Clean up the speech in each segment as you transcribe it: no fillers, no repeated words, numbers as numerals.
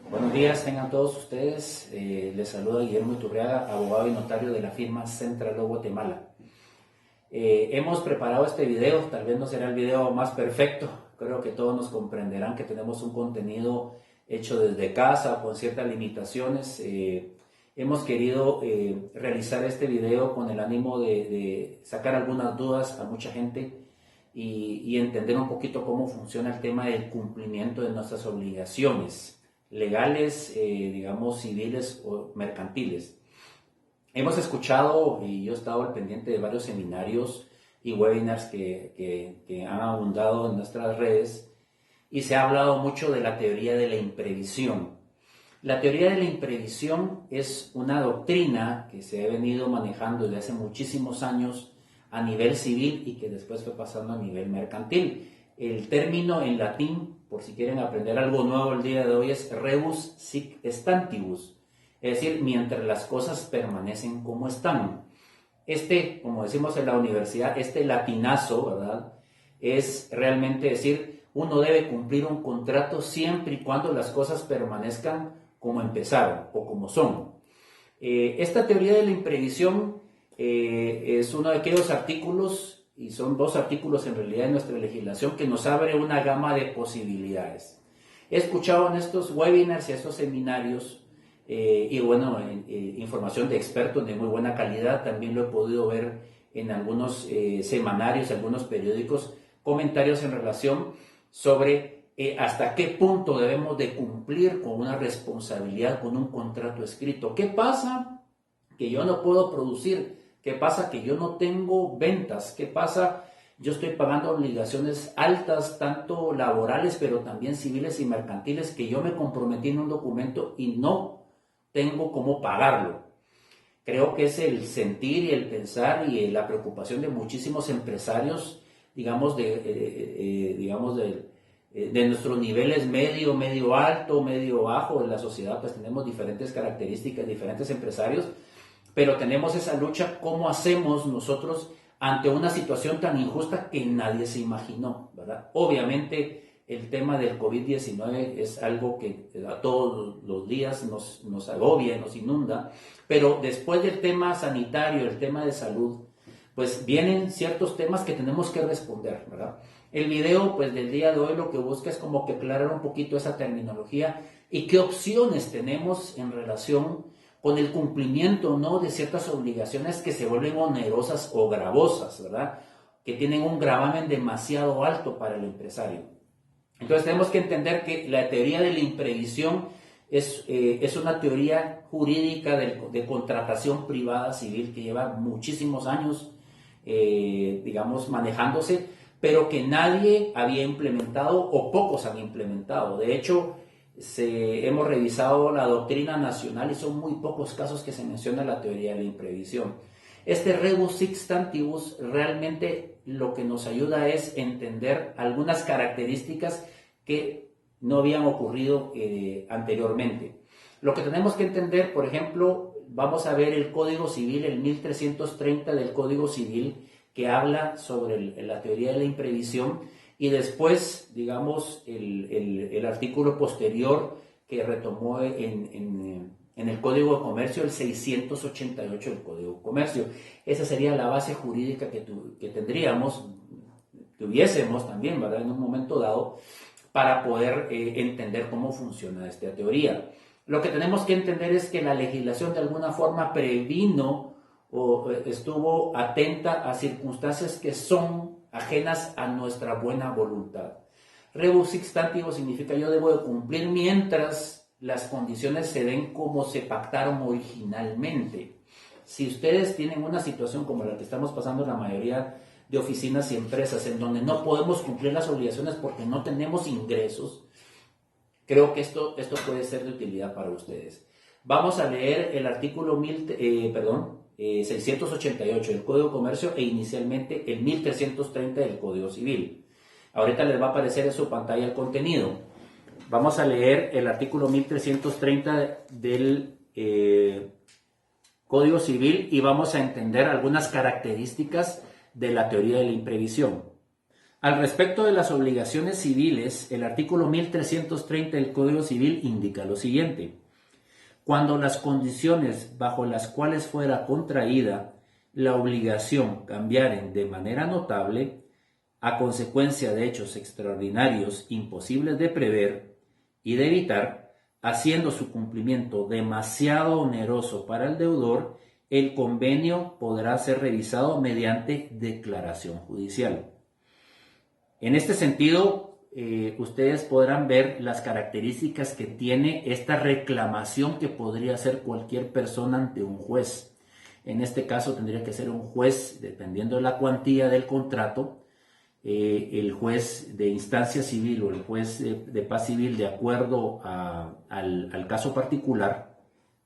Buenos días, tengan todos ustedes. Les saluda Guillermo Iturriaga, abogado y notario de la firma Central Law Guatemala. Hemos preparado este video, tal vez no será el video más perfecto. Creo que todos nos comprenderán que tenemos un contenido hecho desde casa, con ciertas limitaciones. Hemos querido realizar este video con el ánimo de sacar algunas dudas a mucha gente y entender un poquito cómo funciona el tema del cumplimiento de nuestras obligaciones legales, digamos, civiles o mercantiles. Hemos escuchado y yo he estado al pendiente de varios seminarios y webinars que han abundado en nuestras redes y se ha hablado mucho de la teoría de la imprevisión. La teoría de la imprevisión es una doctrina que se ha venido manejando desde hace muchísimos años a nivel civil y que después fue pasando a nivel mercantil. El término en latín, por si quieren aprender algo nuevo el día de hoy, es rebus sic stantibus, es decir, mientras las cosas permanecen como están. Como decimos en la universidad, este latinazo, ¿verdad? Es realmente decir, uno debe cumplir un contrato siempre y cuando las cosas permanezcan como empezaron o como son. Esta teoría de la imprevisión es uno de aquellos artículos, y son dos artículos en realidad en nuestra legislación, que nos abre una gama de posibilidades. He escuchado en estos webinars y estos seminarios, y bueno, información de expertos de muy buena calidad, también lo he podido ver en algunos semanarios, algunos periódicos, comentarios en relación sobre hasta qué punto debemos de cumplir con una responsabilidad, con un contrato escrito. ¿Qué pasa que yo no puedo producir? ¿Qué pasa que yo no tengo ventas? ¿Qué pasa? Yo estoy pagando obligaciones altas, tanto laborales, pero también civiles y mercantiles, que yo me comprometí en un documento y no tengo cómo pagarlo. Creo que es el sentir y el pensar y la preocupación de muchísimos empresarios, digamos, de nuestros niveles medio, medio alto, medio bajo en la sociedad. Pues tenemos diferentes características, diferentes empresarios, pero tenemos esa lucha. ¿Cómo hacemos nosotros ante una situación tan injusta que nadie se imaginó, ¿verdad? Obviamente el tema del COVID-19 es algo que a todos los días nos agobia, nos inunda, pero después del tema sanitario, el tema de salud, pues vienen ciertos temas que tenemos que responder, ¿verdad? El video, pues, del día de hoy lo que busca es como que aclarar un poquito esa terminología y qué opciones tenemos en relación con el cumplimiento, ¿no?, de ciertas obligaciones que se vuelven onerosas o gravosas, ¿verdad?, que tienen un gravamen demasiado alto para el empresario. Entonces tenemos que entender que la teoría de la imprevisión es una teoría jurídica de contratación privada civil que lleva muchísimos años, digamos, manejándose, pero que nadie había implementado o pocos han implementado. De hecho, hemos revisado la doctrina nacional y son muy pocos casos que se menciona la teoría de la imprevisión. Este rebus sic stantibus realmente lo que nos ayuda es entender algunas características que no habían ocurrido anteriormente. Lo que tenemos que entender, por ejemplo, vamos a ver el Código Civil, el 1330 del Código Civil, que habla sobre la teoría de la imprevisión, y después, digamos, el artículo posterior que retomó en el Código de Comercio, el 688 del Código de Comercio. Esa sería la base jurídica que tuviésemos también, ¿verdad?, en un momento dado, para poder entender cómo funciona esta teoría. Lo que tenemos que entender es que la legislación de alguna forma previno o estuvo atenta a circunstancias que son ajenas a nuestra buena voluntad. Rebus sic stantibus significa yo debo de cumplir mientras las condiciones se den como se pactaron originalmente. Si ustedes tienen una situación como la que estamos pasando en la mayoría de oficinas y empresas, en donde no podemos cumplir las obligaciones porque no tenemos ingresos, creo que esto puede ser de utilidad para ustedes. Vamos a leer el artículo 688 del Código de Comercio e inicialmente el 1330 del Código Civil. Ahorita les va a aparecer en su pantalla el contenido. Vamos a leer el artículo 1330 del Código Civil y vamos a entender algunas características de la teoría de la imprevisión. Al respecto de las obligaciones civiles, el artículo 1330 del Código Civil indica lo siguiente: cuando las condiciones bajo las cuales fuera contraída la obligación cambiaren de manera notable, a consecuencia de hechos extraordinarios imposibles de prever y de evitar, haciendo su cumplimiento demasiado oneroso para el deudor, el convenio podrá ser revisado mediante declaración judicial. En este sentido, ustedes podrán ver las características que tiene esta reclamación que podría hacer cualquier persona ante un juez. En este caso tendría que ser un juez, dependiendo de la cuantía del contrato, el juez de instancia civil o el juez de paz civil, de acuerdo al caso particular,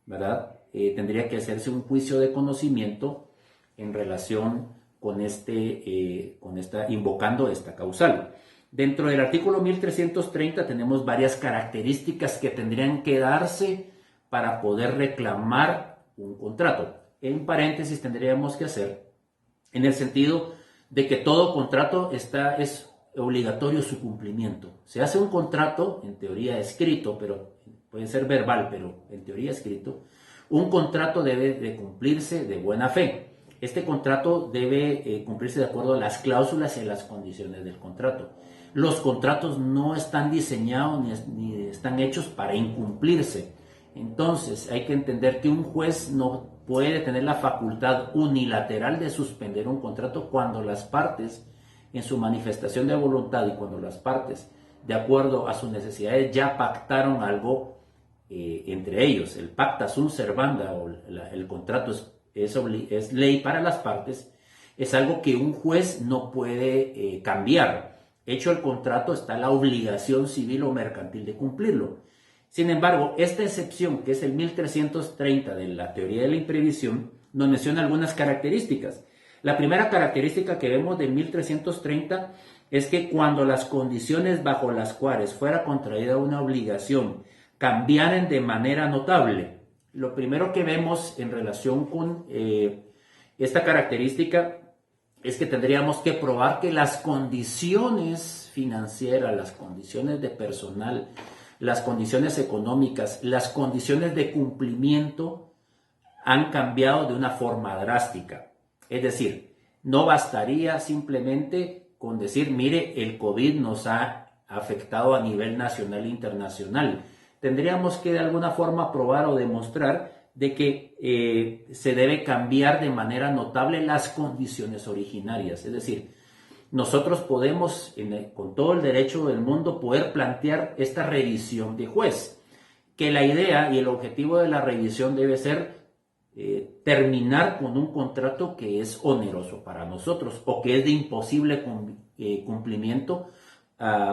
¿verdad? Tendría que hacerse un juicio de conocimiento en relación con invocando esta causal. Dentro del artículo 1330 tenemos varias características que tendrían que darse para poder reclamar un contrato. En paréntesis tendríamos que hacer en el sentido de que todo contrato es obligatorio su cumplimiento. Se hace un contrato, en teoría escrito, pero puede ser verbal, pero en teoría escrito. Un contrato debe de cumplirse de buena fe. Este contrato debe cumplirse de acuerdo a las cláusulas y las condiciones del contrato. Los contratos no están diseñados ni están hechos para incumplirse. Entonces hay que entender que un juez no puede tener la facultad unilateral de suspender un contrato cuando las partes, en su manifestación de voluntad y cuando las partes, de acuerdo a sus necesidades, ya pactaron algo entre ellos. El pacta sunt servanda, o el contrato es ley para las partes, es algo que un juez no puede cambiar. Hecho el contrato, está la obligación civil o mercantil de cumplirlo. Sin embargo, esta excepción, que es el 1330 de la teoría de la imprevisión, nos menciona algunas características. La primera característica que vemos de 1330 es que cuando las condiciones bajo las cuales fuera contraída una obligación cambiaran de manera notable. Lo primero que vemos en relación con esta característica es que tendríamos que probar que las condiciones financieras, las condiciones de personal, las condiciones económicas, las condiciones de cumplimiento han cambiado de una forma drástica. Es decir, no bastaría simplemente con decir, mire, el COVID nos ha afectado a nivel nacional e internacional. Tendríamos que de alguna forma probar o demostrar de que se debe cambiar de manera notable las condiciones originarias. Es decir, nosotros podemos, con todo el derecho del mundo, poder plantear esta revisión de juez, que la idea y el objetivo de la revisión debe ser terminar con un contrato que es oneroso para nosotros o que es de imposible cumplimiento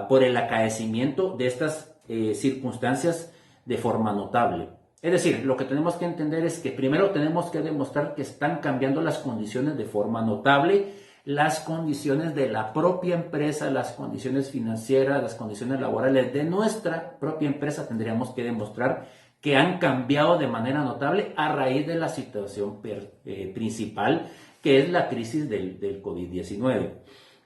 por el acaecimiento de estas circunstancias de forma notable. Es decir, lo que tenemos que entender es que primero tenemos que demostrar que están cambiando las condiciones de forma notable, las condiciones de la propia empresa, las condiciones financieras, las condiciones laborales de nuestra propia empresa. Tendríamos que demostrar que han cambiado de manera notable a raíz de la situación principal, que es la crisis del COVID-19.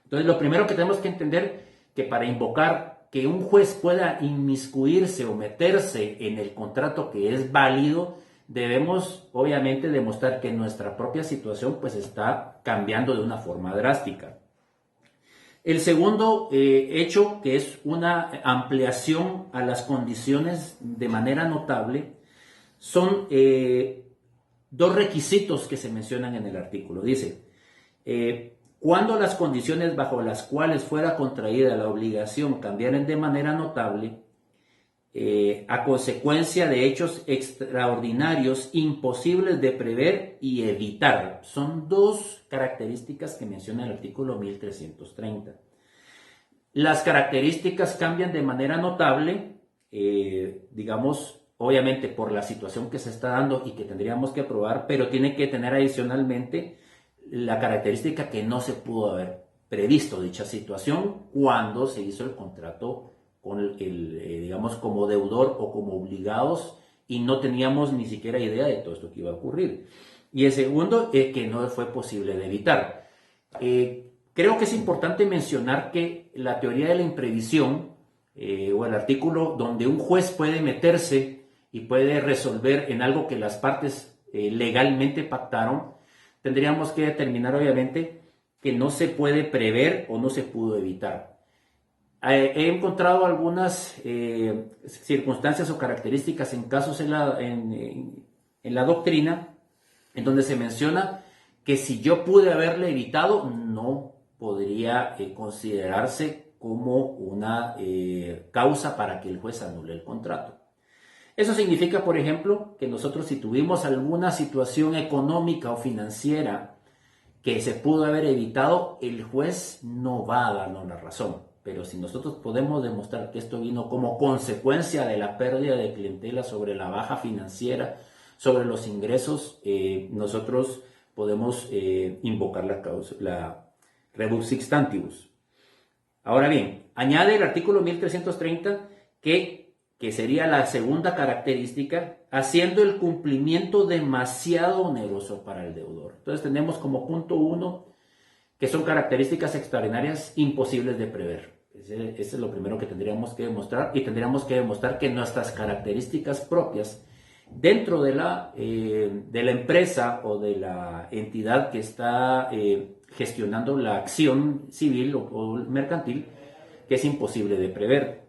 Entonces, lo primero que tenemos que entender que para invocar que un juez pueda inmiscuirse o meterse en el contrato que es válido, debemos obviamente demostrar que nuestra propia situación pues está cambiando de una forma drástica. El segundo hecho, que es una ampliación a las condiciones de manera notable, son dos requisitos que se mencionan en el artículo. Dice, cuando las condiciones bajo las cuales fuera contraída la obligación cambiaren de manera notable, a consecuencia de hechos extraordinarios imposibles de prever y evitar. Son dos características que menciona el artículo 1330. Las características cambian de manera notable, digamos, obviamente por la situación que se está dando y que tendríamos que probar, pero tiene que tener adicionalmente la característica que no se pudo haber previsto dicha situación cuando se hizo el contrato con digamos, como deudor o como obligados, y no teníamos ni siquiera idea de todo esto que iba a ocurrir. Y el segundo es que no fue posible de evitar. Creo que es importante mencionar que la teoría de la imprevisión o el artículo donde un juez puede meterse y puede resolver en algo que las partes legalmente pactaron, tendríamos que determinar obviamente que no se puede prever o no se pudo evitar. He encontrado algunas circunstancias o características en casos en la doctrina en donde se menciona que si yo pude haberle evitado, no podría considerarse como una causa para que el juez anule el contrato. Eso significa, por ejemplo, que nosotros si tuvimos alguna situación económica o financiera que se pudo haber evitado, el juez no va a darnos la razón. Pero si nosotros podemos demostrar que esto vino como consecuencia de la pérdida de clientela sobre la baja financiera, sobre los ingresos, nosotros podemos invocar la rebus sic stantibus. Ahora bien, añade el artículo 1330 que sería la segunda característica, haciendo el cumplimiento demasiado oneroso para el deudor. Entonces tenemos como punto 1 que son características extraordinarias imposibles de prever. Ese es lo primero que tendríamos que demostrar, y tendríamos que demostrar que nuestras características propias dentro de la empresa o de la entidad que está gestionando la acción civil o mercantil, que es imposible de prever.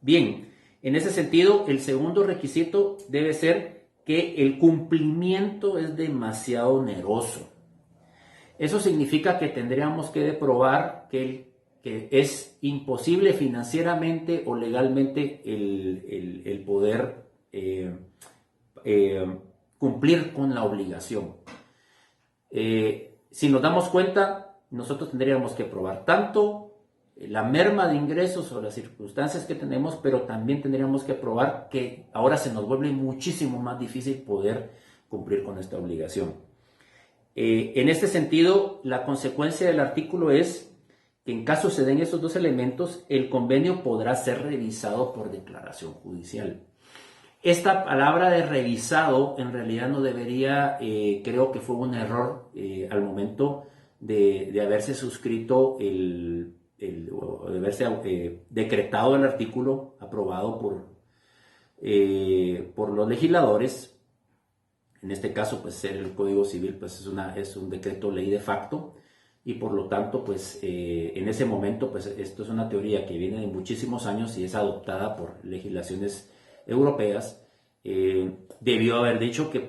Bien, en ese sentido, el segundo requisito debe ser que el cumplimiento es demasiado oneroso. Eso significa que tendríamos que probar que es imposible financieramente o legalmente el poder cumplir con la obligación. Si nos damos cuenta, nosotros tendríamos que probar tanto la merma de ingresos o las circunstancias que tenemos, pero también tendríamos que probar que ahora se nos vuelve muchísimo más difícil poder cumplir con esta obligación. En este sentido, la consecuencia del artículo es que en caso se den estos dos elementos, el convenio podrá ser revisado por declaración judicial. Esta palabra de revisado en realidad no debería, creo que fue un error al momento de haberse suscrito o de haberse decretado el artículo aprobado por los legisladores. En este caso, pues el Código Civil pues es un decreto ley de facto, y por lo tanto, pues en ese momento, pues esto es una teoría que viene de muchísimos años y es adoptada por legislaciones europeas. Debió haber dicho que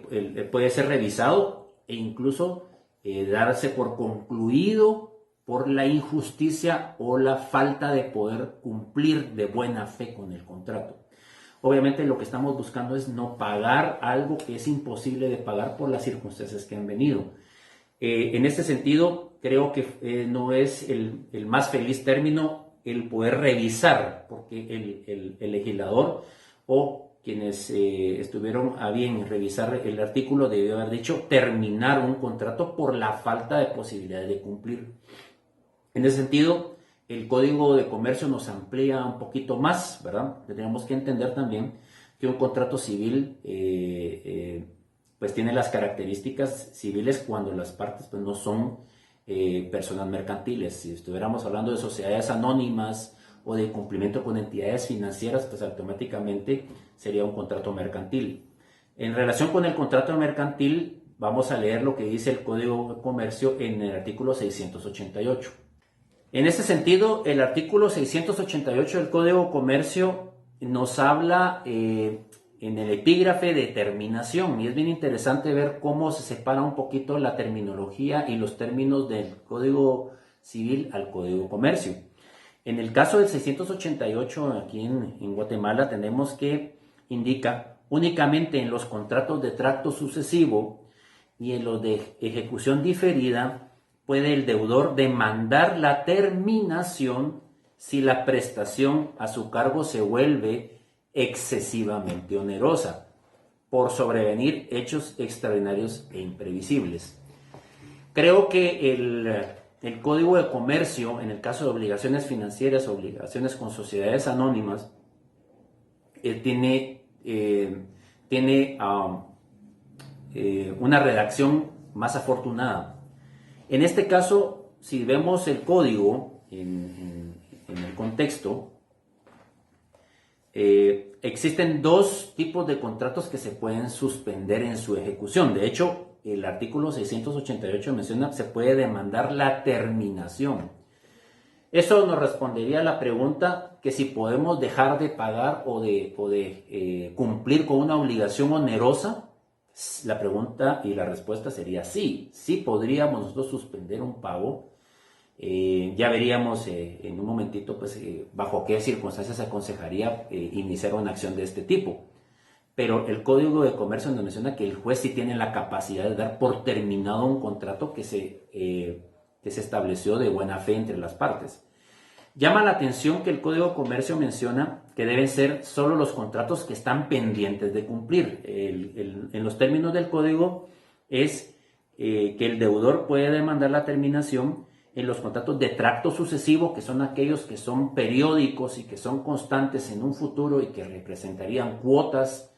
puede ser revisado e incluso darse por concluido por la injusticia o la falta de poder cumplir de buena fe con el contrato. Obviamente lo que estamos buscando es no pagar algo que es imposible de pagar por las circunstancias que han venido. En este sentido, creo que no es el más feliz término el poder revisar, porque el legislador o quienes estuvieron a bien revisar el artículo debió haber dicho terminar un contrato por la falta de posibilidades de cumplir. En ese sentido, el Código de Comercio nos amplía un poquito más, ¿verdad? Tendríamos que entender también que un contrato civil pues tiene las características civiles cuando las partes pues no son personas mercantiles. Si estuviéramos hablando de sociedades anónimas o de cumplimiento con entidades financieras, pues automáticamente sería un contrato mercantil. En relación con el contrato mercantil, vamos a leer lo que dice el Código de Comercio en el artículo 688. En este sentido, el artículo 688 del Código de Comercio nos habla en el epígrafe de terminación, y es bien interesante ver cómo se separa un poquito la terminología y los términos del Código Civil al Código de Comercio. En el caso del 688 aquí en Guatemala tenemos que indica únicamente en los contratos de tracto sucesivo y en los de ejecución diferida puede el deudor demandar la terminación si la prestación a su cargo se vuelve excesivamente onerosa por sobrevenir hechos extraordinarios e imprevisibles. Creo que el Código de Comercio, en el caso de obligaciones financieras, obligaciones con sociedades anónimas, tiene una redacción más afortunada. En este caso, si vemos el código en el contexto, existen dos tipos de contratos que se pueden suspender en su ejecución. De hecho, el artículo 688 menciona que se puede demandar la terminación. Eso nos respondería a la pregunta que si podemos dejar de pagar o de cumplir con una obligación onerosa. La pregunta y la respuesta sería sí. Sí podríamos nosotros suspender un pago. Ya veríamos en un momentito pues, bajo qué circunstancias se aconsejaría iniciar una acción de este tipo. Pero el Código de Comercio nos menciona que el juez sí tiene la capacidad de dar por terminado un contrato que se estableció de buena fe entre las partes. Llama la atención que el Código de Comercio menciona que deben ser solo los contratos que están pendientes de cumplir. En los términos del Código es que el deudor puede demandar la terminación en los contratos de tracto sucesivo, que son aquellos que son periódicos y que son constantes en un futuro y que representarían cuotas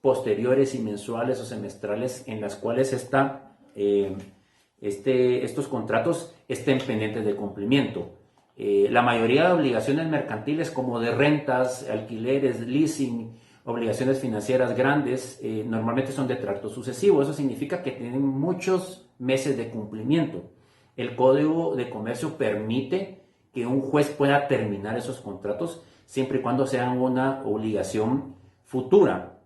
posteriores y mensuales o semestrales en las cuales estos contratos estén pendientes de cumplimiento. La mayoría de obligaciones mercantiles como de rentas, alquileres, leasing, obligaciones financieras grandes, normalmente son de tracto sucesivo. Eso significa que tienen muchos meses de cumplimiento. El Código de Comercio permite que un juez pueda terminar esos contratos siempre y cuando sean una obligación futura.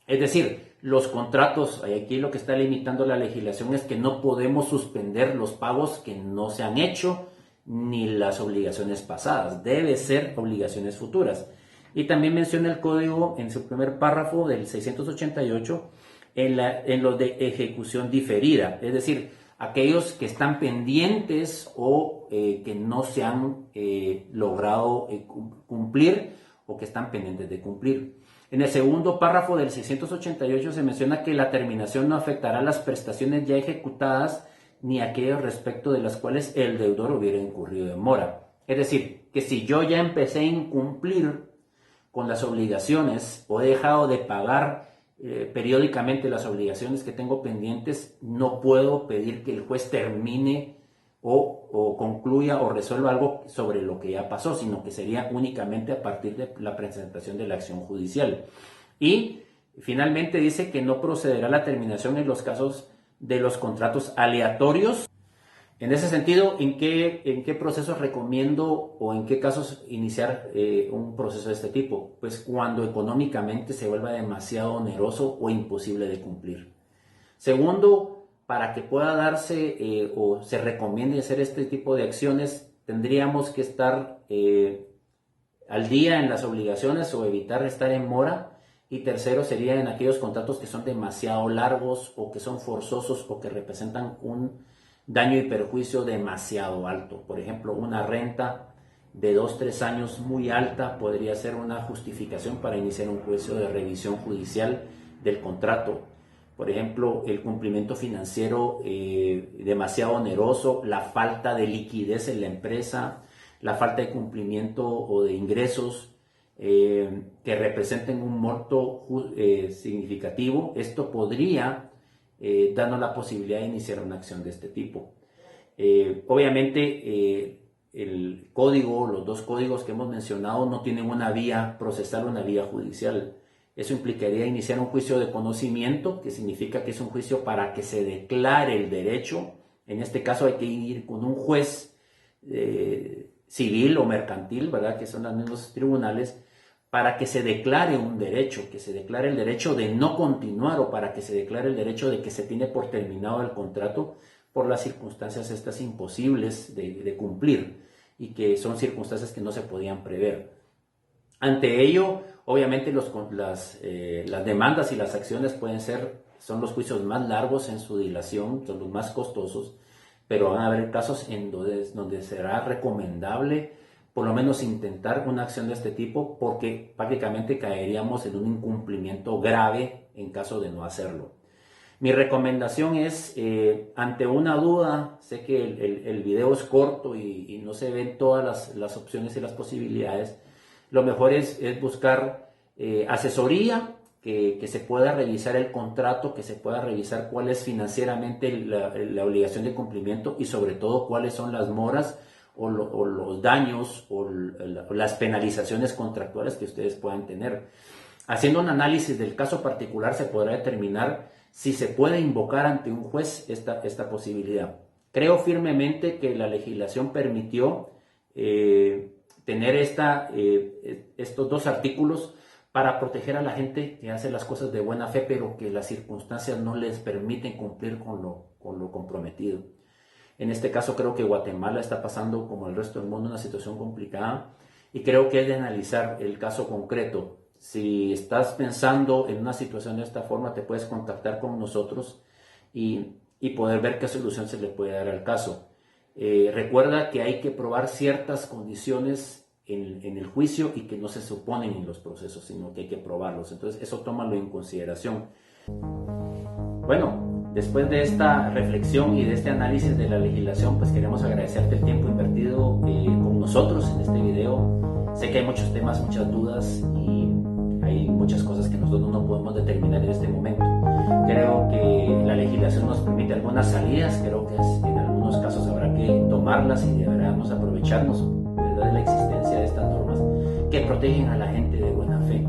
Es decir, los contratos, aquí lo que está limitando la legislación es que no podemos suspender los pagos que no se han hecho ni las obligaciones pasadas. Debe ser obligaciones futuras. Y también menciona el código en su primer párrafo del 688 en los de ejecución diferida, es decir, aquellos que están pendientes o que no se han logrado cumplir o que están pendientes de cumplir. En el segundo párrafo del 688 se menciona que la terminación no afectará las prestaciones ya ejecutadas ni aquellos respecto de las cuales el deudor hubiera incurrido en mora. Es decir, que si yo ya empecé a incumplir con las obligaciones o he dejado de pagar periódicamente las obligaciones que tengo pendientes, no puedo pedir que el juez termine o concluya o resuelva algo sobre lo que ya pasó, sino que sería únicamente a partir de la presentación de la acción judicial. Y finalmente dice que no procederá la terminación en los casos de los contratos aleatorios. En ese sentido, ¿en qué procesos recomiendo o en qué casos iniciar un proceso de este tipo? Pues cuando económicamente se vuelva demasiado oneroso o imposible de cumplir. Segundo, para que pueda darse o se recomiende hacer este tipo de acciones, tendríamos que estar al día en las obligaciones o evitar estar en mora. Y tercero sería en aquellos contratos que son demasiado largos o que son forzosos o que representan un daño y perjuicio demasiado alto. Por ejemplo, una renta de 2-3 años muy alta podría ser una justificación para iniciar un juicio de revisión judicial del contrato. Por ejemplo, el cumplimiento financiero demasiado oneroso, la falta de liquidez en la empresa, la falta de cumplimiento o de ingresos que representen un monto significativo. Esto podría darnos la posibilidad de iniciar una acción de este tipo. Obviamente el código, los dos códigos que hemos mencionado no tienen una vía procesal, una vía judicial. Eso implicaría iniciar un juicio de conocimiento, que significa que es un juicio para que se declare el derecho. En este caso hay que ir con un juez civil o mercantil, ¿verdad?, que son los mismos tribunales, para que se declare un derecho, que se declare el derecho de no continuar o para que se declare el derecho de que se tiene por terminado el contrato por las circunstancias estas imposibles de cumplir y que son circunstancias que no se podían prever. Ante ello, obviamente las demandas y las acciones son los juicios más largos en su dilación, son los más costosos, pero van a haber casos en donde será recomendable por lo menos intentar una acción de este tipo, porque prácticamente caeríamos en un incumplimiento grave en caso de no hacerlo. Mi recomendación es, ante una duda, sé que el video es corto y no se ven todas las opciones y las posibilidades, lo mejor es buscar asesoría, que se pueda revisar el contrato, que se pueda revisar cuál es financieramente la obligación de cumplimiento y sobre todo cuáles son las moras o los daños o las penalizaciones contractuales que ustedes puedan tener. Haciendo un análisis del caso particular se podrá determinar si se puede invocar ante un juez esta posibilidad. Creo firmemente que la legislación permitió tener estos dos artículos para proteger a la gente que hace las cosas de buena fe, pero que las circunstancias no les permiten cumplir con lo comprometido. En este caso creo que Guatemala está pasando, como el resto del mundo, una situación complicada y creo que es de analizar el caso concreto. Si estás pensando en una situación de esta forma, te puedes contactar con nosotros y poder ver qué solución se le puede dar al caso. Recuerda que hay que probar ciertas condiciones en el juicio y que no se suponen en los procesos, sino que hay que probarlos. Entonces eso tómalo en consideración. Bueno, después de esta reflexión y de este análisis de la legislación, pues queremos agradecerte el tiempo invertido con nosotros en este video. Sé que hay muchos temas, muchas dudas y hay muchas cosas que nosotros no podemos determinar en este momento. Creo que la legislación nos permite algunas salidas, creo que en algunos casos habrá que tomarlas y deberemos aprovecharnos, ¿verdad?, de la existencia de estas normas que protegen a la gente de buena fe.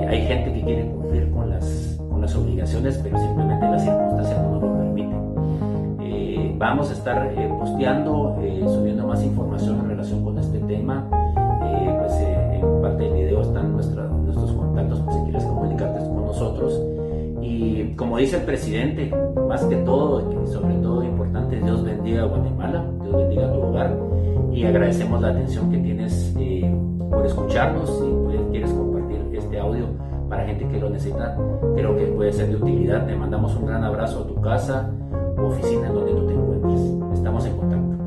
Hay gente que quiere cumplir con las obligaciones, pero simplemente las circunstancias no nos lo permiten. Vamos a estar posteando, subiendo más información en relación con este tema. En parte del video están nuestros contactos por si quieres comunicarte con nosotros. Y como dice el presidente, más que todo y sobre todo importante, Dios bendiga a Guatemala, Dios bendiga a tu hogar y agradecemos la atención que tienes por escucharnos. Si quieres compartir este audio para gente que lo necesita, creo que puede ser de utilidad. Te mandamos un gran abrazo a tu casa o oficina en donde tú te encuentres. Estamos en contacto.